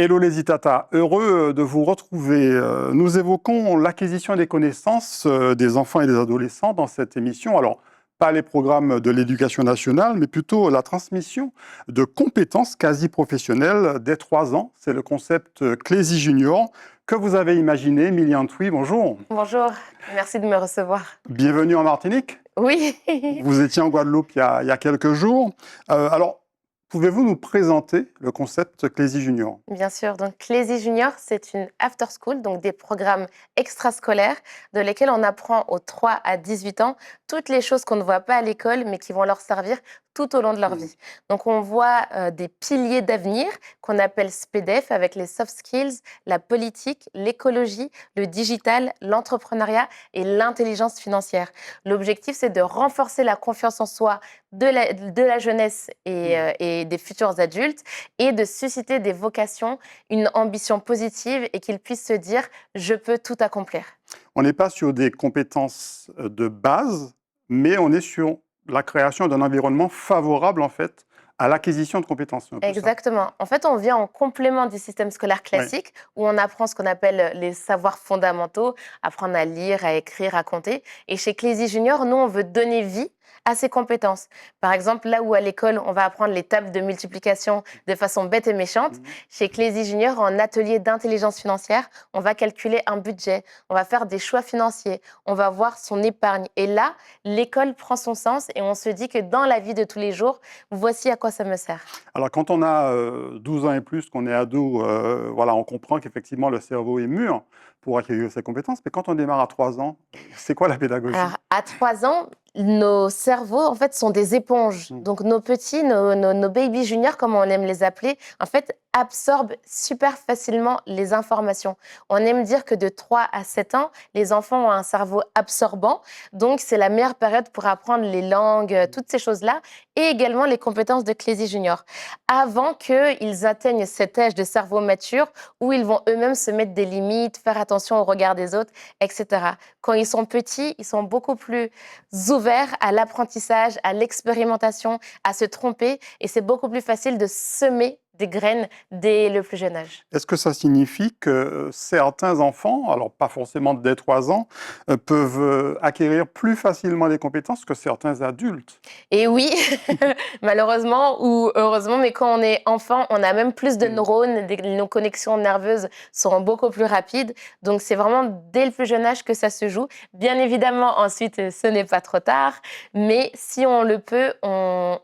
Hello les Itata, heureux de vous retrouver. Nous évoquons l'acquisition des connaissances des enfants et des adolescents dans cette émission. Alors, pas les programmes de l'éducation nationale, mais plutôt la transmission de compétences quasi professionnelles dès 3 ans. C'est le concept Clézy Junior que vous avez imaginé. Milian Thuy, bonjour. Bonjour, merci de me recevoir. Bienvenue en Martinique. Oui. Vous étiez en Guadeloupe il y a quelques jours. Alors, pouvez-vous nous présenter le concept Clézy Junior ? Bien sûr, donc Clézy Junior, c'est une after school, donc des programmes extrascolaires de lesquels on apprend aux 3 à 18 ans toutes les choses qu'on ne voit pas à l'école, mais qui vont leur servir tout au long de leur vie. Donc on voit des piliers d'avenir qu'on appelle SPEDEF avec les soft skills, la politique, l'écologie, le digital, l'entrepreneuriat et l'intelligence financière. L'objectif, c'est de renforcer la confiance en soi de la jeunesse et des futurs adultes et de susciter des vocations, une ambition positive et qu'ils puissent se dire « je peux tout accomplir ». On n'est pas sur des compétences de base, mais on est sur la création d'un environnement favorable, en fait, à l'acquisition de compétences. Exactement. En fait, on vient en complément du système scolaire classique où on apprend ce qu'on appelle les savoirs fondamentaux, apprendre à lire, à écrire, à compter. Et chez Clézy Junior, nous, on veut donner vie à ces compétences. Par exemple, là où à l'école, on va apprendre les tables de multiplication de façon bête et méchante, chez Clézy Junior, en atelier d'intelligence financière, on va calculer un budget, on va faire des choix financiers, on va voir son épargne. Et là, l'école prend son sens et on se dit que dans la vie de tous les jours, voici à quoi ça me sert. Alors, quand on a 12 ans et plus, qu'on est ado, voilà, on comprend qu'effectivement, le cerveau est mûr pour acquérir ces compétences. Mais quand on démarre à 3 ans, c'est quoi la pédagogie ? Alors, à 3 ans, nos cerveaux, en fait, sont des éponges. Donc, nos petits, nos baby juniors, comme on aime les appeler, en fait, absorbent super facilement les informations. On aime dire que de 3 à 7 ans, les enfants ont un cerveau absorbant. Donc, c'est la meilleure période pour apprendre les langues, toutes ces choses-là, et également les compétences de Clézy Junior, avant qu'ils atteignent cet âge de cerveau mature où ils vont eux-mêmes se mettre des limites, faire attention au regard des autres, etc. Quand ils sont petits, ils sont beaucoup plus ouverts à l'apprentissage, à l'expérimentation, à se tromper, et c'est beaucoup plus facile de semer des graines dès le plus jeune âge. Est-ce que ça signifie que certains enfants, alors pas forcément dès 3 ans, peuvent acquérir plus facilement des compétences que certains adultes ? Et oui, malheureusement ou heureusement, mais quand on est enfant, on a même plus de neurones, nos connexions nerveuses sont beaucoup plus rapides. Donc, c'est vraiment dès le plus jeune âge que ça se joue. Bien évidemment, ensuite, ce n'est pas trop tard, mais si on le peut, on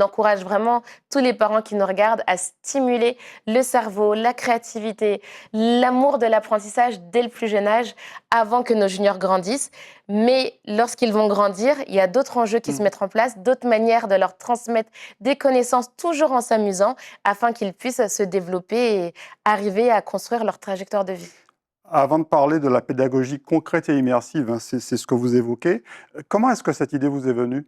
encourage vraiment tous les parents qui nous regardent à stimuler le cerveau, la créativité, l'amour de l'apprentissage dès le plus jeune âge, avant que nos juniors grandissent. Mais lorsqu'ils vont grandir, il y a d'autres enjeux qui se mettent en place, d'autres manières de leur transmettre des connaissances, toujours en s'amusant, afin qu'ils puissent se développer et arriver à construire leur trajectoire de vie. Avant de parler de la pédagogie concrète et immersive, hein, c'est ce que vous évoquez, comment est-ce que cette idée vous est venue ?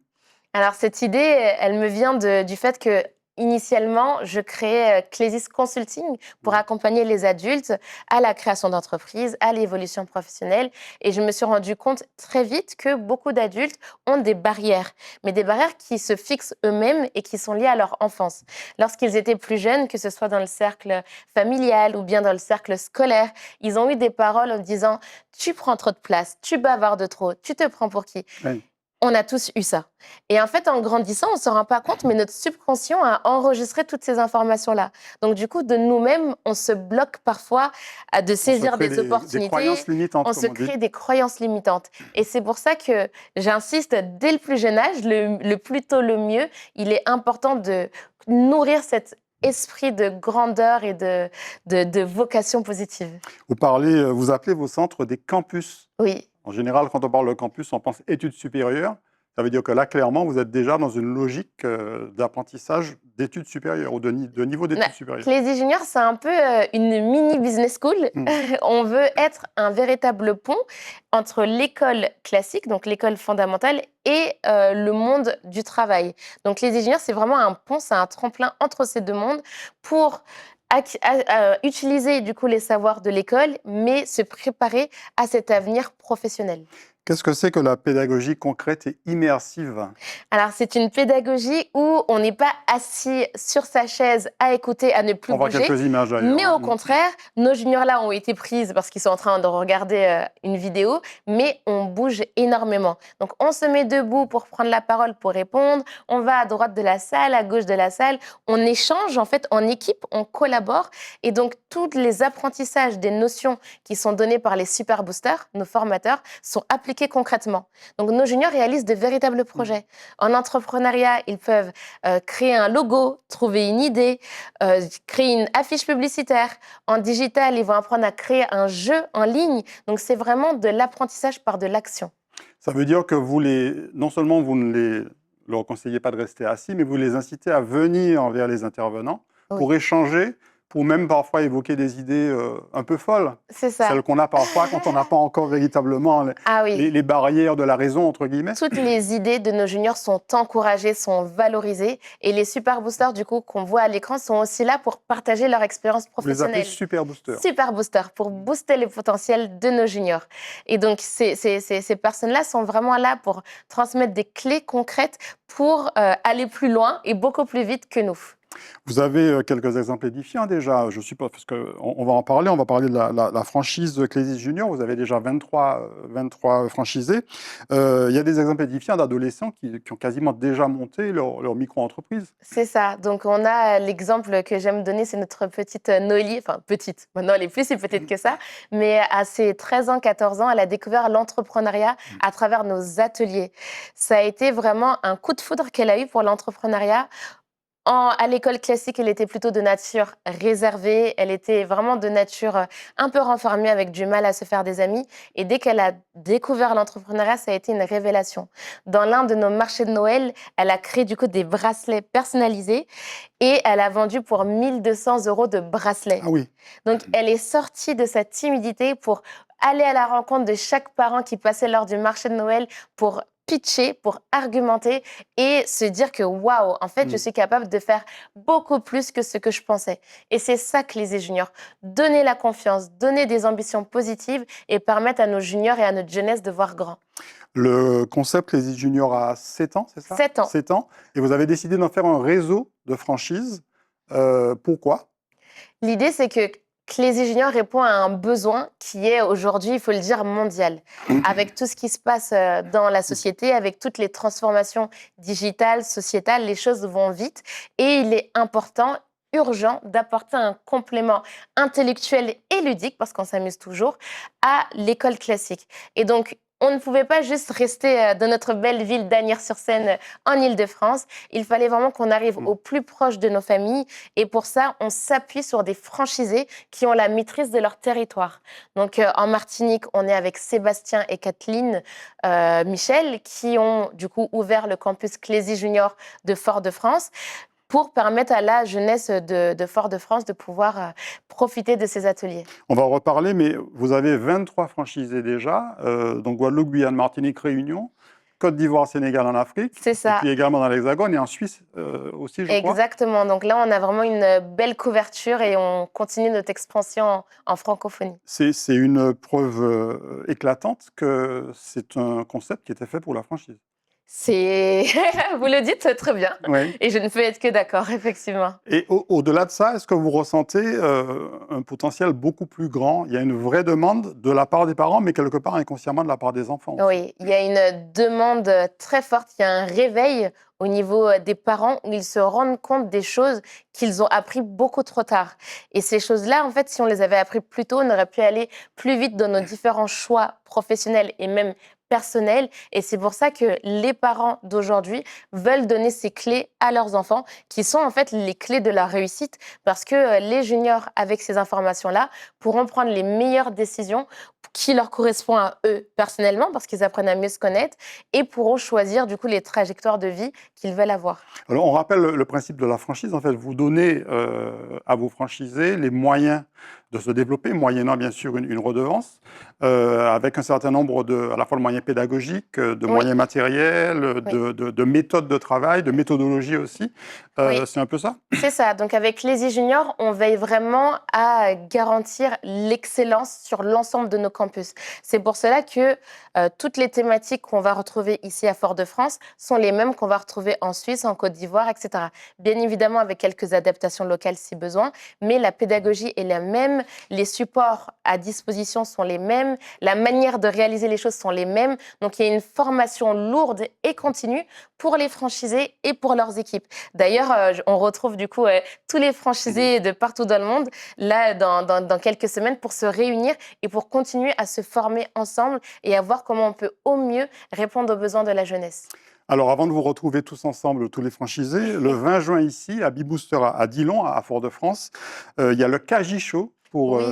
Alors, cette idée, elle me vient du fait que, initialement, je créais Clézys Consulting pour accompagner les adultes à la création d'entreprises, à l'évolution professionnelle. Et je me suis rendu compte très vite que beaucoup d'adultes ont des barrières, mais des barrières qui se fixent eux-mêmes et qui sont liées à leur enfance. Lorsqu'ils étaient plus jeunes, que ce soit dans le cercle familial ou bien dans le cercle scolaire, ils ont eu des paroles en disant « tu prends trop de place, tu bavardes trop, tu te prends pour qui ?» Oui. On a tous eu ça. Et en fait, en grandissant, on ne se rend pas compte, mais notre subconscient a enregistré toutes ces informations-là. Donc, du coup, de nous-mêmes, on se bloque parfois de saisir des opportunités. Des croyances limitantes, on se crée des croyances limitantes. Et c'est pour ça que j'insiste, dès le plus jeune âge, le plus tôt le mieux, il est important de nourrir cet esprit de grandeur et de vocation positive. Vous appelez vos centres des campus. Oui. En général, quand on parle de campus, on pense études supérieures. Ça veut dire que là, clairement, vous êtes déjà dans une logique d'apprentissage d'études supérieures ou de niveau d'études supérieures. Clézy Junior, c'est un peu une mini business school. On veut être un véritable pont entre l'école classique, donc l'école fondamentale, et le monde du travail. Donc Clézy Junior, c'est vraiment un pont, c'est un tremplin entre ces deux mondes pour utiliser du coup les savoirs de l'école, mais se préparer à cet avenir professionnel. Qu'est-ce que c'est que la pédagogie concrète et immersive? Alors, c'est une pédagogie où on n'est pas assis sur sa chaise à écouter, à ne plus On voit bouger, quelques images d'ailleurs. mais au contraire, nos juniors là ont été prises parce qu'ils sont en train de regarder une vidéo, mais on bouge énormément. Donc, on se met debout pour prendre la parole, pour répondre, on va à droite de la salle, à gauche de la salle, on échange en fait en équipe, on collabore, et donc tous les apprentissages des notions qui sont donnés par les super boosters, nos formateurs, sont appliqués concrètement. Donc, nos juniors réalisent de véritables projets. En entrepreneuriat, ils peuvent créer un logo, trouver une idée, créer une affiche publicitaire. En digital, ils vont apprendre à créer un jeu en ligne. Donc, c'est vraiment de l'apprentissage par de l'action. Ça veut dire que non seulement vous ne leur conseillez pas de rester assis, mais vous les incitez à venir vers les intervenants pour Oui. échanger, pour même parfois évoquer des idées un peu folles, C'est ça. celles qu'on a parfois quand on n'a pas encore véritablement Ah oui. les barrières de la raison, entre guillemets. Toutes les idées de nos juniors sont encouragées, sont valorisées. Et les super boosters, du coup, qu'on voit à l'écran, sont aussi là pour partager leur expérience Vous les appelez professionnelle. super boosters. Super boosters, pour booster le potentiel de nos juniors. Et donc, ces personnes-là sont vraiment là pour transmettre des clés concrètes pour aller plus loin et beaucoup plus vite que nous. Vous avez quelques exemples édifiants déjà, je suppose, parce qu'on va en parler. On va parler de la franchise de Clésis Junior. Vous avez déjà 23 franchisés. Il y a des exemples édifiants d'adolescents qui ont quasiment déjà monté leur micro-entreprise. C'est ça. Donc, on a l'exemple que j'aime donner, c'est notre petite Noli. Enfin, petite. Maintenant, elle est plus si petite que ça. Mais à ses 13 ans, 14 ans, elle a découvert l'entrepreneuriat à travers nos ateliers. Ça a été vraiment un coup de foudre qu'elle a eu pour l'entrepreneuriat. À l'école classique, elle était plutôt de nature réservée. Elle était vraiment de nature un peu renfermée, avec du mal à se faire des amis. Et dès qu'elle a découvert l'entrepreneuriat, ça a été une révélation. Dans l'un de nos marchés de Noël, elle a créé du coup des bracelets personnalisés et elle a vendu pour 1 200 € de bracelets. Ah oui. Donc, elle est sortie de sa timidité pour aller à la rencontre de chaque parent qui passait lors du marché de Noël pour pitcher, pour argumenter et se dire que waouh, en fait, je suis capable de faire beaucoup plus que ce que je pensais. Et c'est ça que les juniors, donner la confiance, donner des ambitions positives et permettre à nos juniors et à notre jeunesse de voir grand. Le concept Clésis Junior a 7 ans, c'est ça? 7 ans. 7 ans. Et vous avez décidé d'en faire un réseau de franchises. Pourquoi? L'idée, c'est que Clézy Junior répond à un besoin qui est aujourd'hui, il faut le dire, mondial. Avec tout ce qui se passe dans la société, avec toutes les transformations digitales, sociétales, les choses vont vite. Et il est important, urgent, d'apporter un complément intellectuel et ludique, parce qu'on s'amuse toujours, à l'école classique. Et donc, on ne pouvait pas juste rester dans notre belle ville d'Asnières-sur-Seine en Île-de-France. Il fallait vraiment qu'on arrive au plus proche de nos familles. Et pour ça, on s'appuie sur des franchisés qui ont la maîtrise de leur territoire. Donc, en Martinique, on est avec Sébastien et Kathleen Michel, qui ont du coup ouvert le campus Clézy Junior de Fort-de-France pour permettre à la jeunesse de Fort-de-France de pouvoir profiter de ces ateliers. On va en reparler, mais vous avez 23 franchisés déjà, donc Guadeloupe, Guyane, Martinique, Réunion, Côte d'Ivoire, Sénégal en Afrique, C'est ça. et puis également dans l'Hexagone et en Suisse aussi, je crois. Exactement. Donc là, on a vraiment une belle couverture et on continue notre expansion en francophonie. C'est une preuve éclatante que c'est un concept qui était fait pour la franchise. Vous le dites très bien. Oui. Et je ne peux être que d'accord, effectivement. Et au-delà de ça, est-ce que vous ressentez un potentiel beaucoup plus grand? Il y a une vraie demande de la part des parents, mais quelque part inconsciemment de la part des enfants aussi. Oui, il y a une demande très forte, il y a un réveil au niveau des parents où ils se rendent compte des choses qu'ils ont appris beaucoup trop tard. Et ces choses-là, en fait, si on les avait appris plus tôt, on aurait pu aller plus vite dans nos différents choix professionnels et même personnels. Et c'est pour ça que les parents d'aujourd'hui veulent donner ces clés à leurs enfants, qui sont en fait les clés de leur réussite, parce que les juniors, avec ces informations-là, pourront prendre les meilleures décisions qui leur correspondent à eux personnellement, parce qu'ils apprennent à mieux se connaître, et pourront choisir du coup les trajectoires de vie qu'ils veulent avoir. Alors, on rappelle le principe de la franchise. En fait, vous donnez à vos franchisés les moyens de se développer, moyennant bien sûr une redevance, avec un certain nombre à la fois de moyens pédagogiques, de Oui, moyens matériels, oui, de méthodes de travail, de méthodologie aussi. oui. C'est un peu ça? C'est ça. Donc avec Lazy Junior, on veille vraiment à garantir l'excellence sur l'ensemble de nos campus. C'est pour cela que toutes les thématiques qu'on va retrouver ici à Fort-de-France sont les mêmes qu'on va retrouver en Suisse, en Côte d'Ivoire, etc. Bien évidemment avec quelques adaptations locales si besoin, mais la pédagogie est la même, les supports à disposition sont les mêmes, la manière de réaliser les choses sont les mêmes. Donc il y a une formation lourde et continue pour les franchisés et pour leurs équipes. D'ailleurs, on retrouve du coup tous les Mhm. franchisés de partout dans le monde, là, dans quelques semaines, pour se réunir et pour continuer à se former ensemble et à voir comment on peut au mieux répondre aux besoins de la jeunesse. Alors, avant de vous retrouver tous ensemble, tous les franchisés, le 20 juin ici, à Bibooster à Dillon, à Fort-de-France, il y a le Kaji Show pour Oui,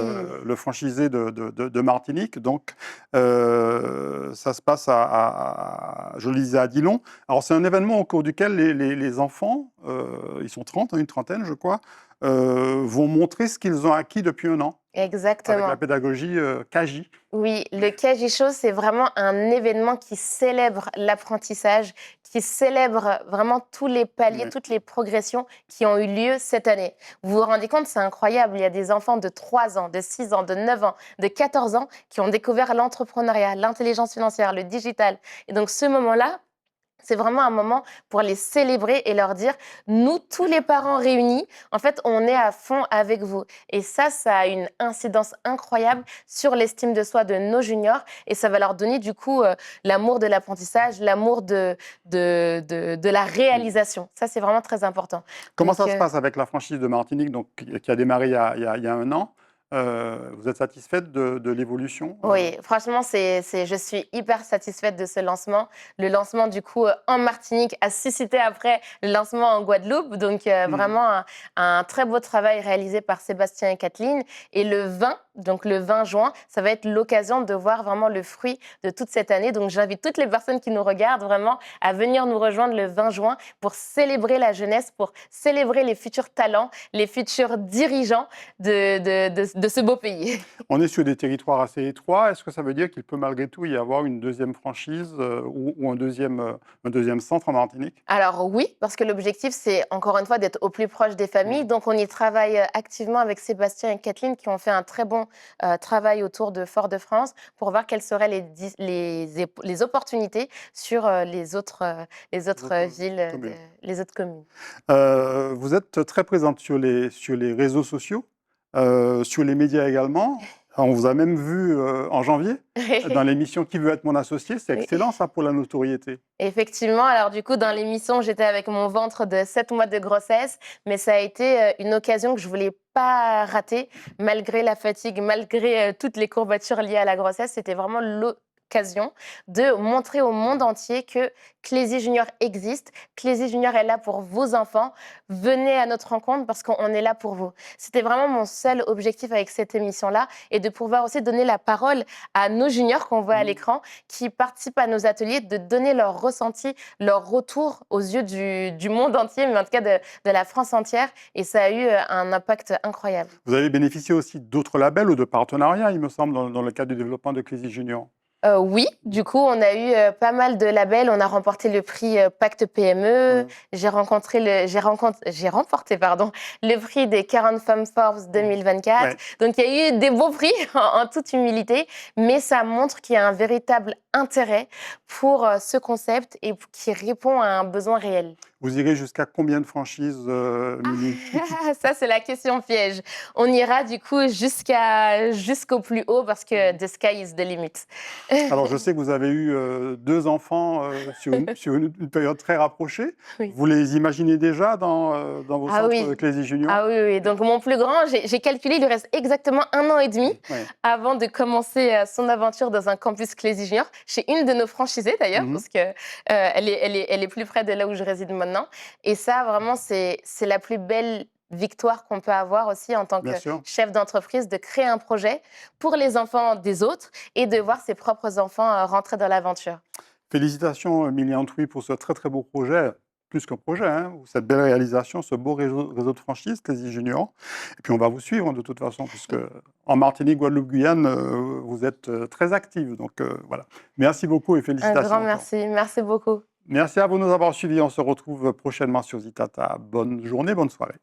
le franchisé de Martinique. Donc, ça se passe je le disais, à Dillon. Alors, c'est un événement au cours duquel les enfants, ils sont 30, hein, une trentaine, je crois, vont montrer ce qu'ils ont acquis depuis un an avec la exactement. pédagogie Kaji. Oui, le KJ Show, c'est vraiment un événement qui célèbre l'apprentissage, qui célèbre vraiment tous les paliers, Oui. toutes les progressions qui ont eu lieu cette année. Vous vous rendez compte, c'est incroyable. Il y a des enfants de 3 ans, de 6 ans, de 9 ans, de 14 ans qui ont découvert l'entrepreneuriat, l'intelligence financière, le digital. Et donc, ce moment-là, c'est vraiment un moment pour les célébrer et leur dire, nous, tous les parents réunis, en fait, on est à fond avec vous. Et ça a une incidence incroyable sur l'estime de soi de nos juniors et ça va leur donner du coup l'amour de l'apprentissage, l'amour de la réalisation. Ça, c'est vraiment très important. Comment Donc, ça se passe avec la franchise de Martinique, donc, qui a démarré il y a un an? Vous êtes satisfaite de l'évolution? oui, franchement, je suis hyper satisfaite de ce lancement. Le lancement, du coup, en Martinique a suscité après le lancement en Guadeloupe. Donc, Mhm. vraiment un très beau travail réalisé par Sébastien et Kathleen. Et le 20, donc le 20 juin, ça va être l'occasion de voir vraiment le fruit de toute cette année. Donc, j'invite toutes les personnes qui nous regardent vraiment à venir nous rejoindre le 20 juin pour célébrer la jeunesse, pour célébrer les futurs talents, les futurs dirigeants de ce beau pays. On est sur des territoires assez étroits. Est-ce que ça veut dire qu'il peut malgré tout y avoir une deuxième franchise ou un deuxième centre en Martinique? Alors oui, parce que l'objectif, c'est encore une fois d'être au plus proche des familles. Mhm. Donc on y travaille activement avec Sébastien et Kathleen qui ont fait un très bon travail autour de Fort-de-France pour voir quelles seraient les opportunités sur les Les autres autres villes, communes. les autres communes. Vous êtes très présente sur les réseaux sociaux, sur les médias également. On vous a même vu en janvier dans l'émission Qui veut être mon associé. C'est Oui. excellent ça pour la notoriété. Effectivement, alors du coup, dans l'émission, j'étais avec mon ventre de 7 mois de grossesse, mais ça a été une occasion que je voulais pas rater, malgré la fatigue, malgré toutes les courbatures liées à la grossesse. C'était vraiment l'occasion de montrer au monde entier que Clézy Junior existe, Clézy Junior est là pour vos enfants. Venez à notre rencontre parce qu'on est là pour vous. C'était vraiment mon seul objectif avec cette émission-là et de pouvoir aussi donner la parole à nos juniors qu'on voit à Mhm. l'écran qui participent à nos ateliers, de donner leur ressenti, leur retour aux yeux du monde entier, mais en tout cas de la France entière. Et ça a eu un impact incroyable. Vous avez bénéficié aussi d'autres labels ou de partenariats, il me semble, dans le cadre du développement de Clézy Junior. Oui, du coup, on a eu pas mal de labels. On a remporté le prix Pacte PME. Ouais. J'ai remporté, pardon, le prix des 40 femmes Forbes Mhm. 2024. Ouais. Donc, il y a eu des beaux prix en toute humilité, mais ça montre qu'il y a un véritable intérêt pour ce concept et qui répond à un besoin réel. Vous irez jusqu'à combien de franchises, Mimi? Ah, ça, c'est la question piège. On ira du coup jusqu'au plus haut parce que the sky is the limit. Alors, je sais que vous avez eu 2 enfants sur une période très rapprochée. Oui. Vous les imaginez déjà dans vos Ah centres oui. Clézy Junior? Ah oui, oui. Donc mon plus grand, j'ai calculé, il lui reste exactement 1 an et demi Ouais. avant de commencer son aventure dans un campus Clézy Junior, chez une de nos franchisées d'ailleurs, Mhm. parce que elle est plus près de là où je réside maintenant. Et ça, vraiment, c'est la plus belle victoire qu'on peut avoir aussi en tant que Bien sûr. chef d'entreprise, de créer un projet pour les enfants des autres et de voir ses propres enfants rentrer dans l'aventure. Félicitations, Mimi Antwi, pour ce très très beau projet. plus qu'un projet, hein, cette belle réalisation, ce beau réseau de franchise, Clézy Junior. Et puis on va vous suivre de toute façon, puisque en Martinique, Guadeloupe, Guyane, vous êtes très active. Donc voilà. Merci beaucoup et Un félicitations grand encore. merci. Merci beaucoup. Merci à vous de nous avoir suivis. On se retrouve prochainement sur Zitata. Bonne journée, bonne soirée.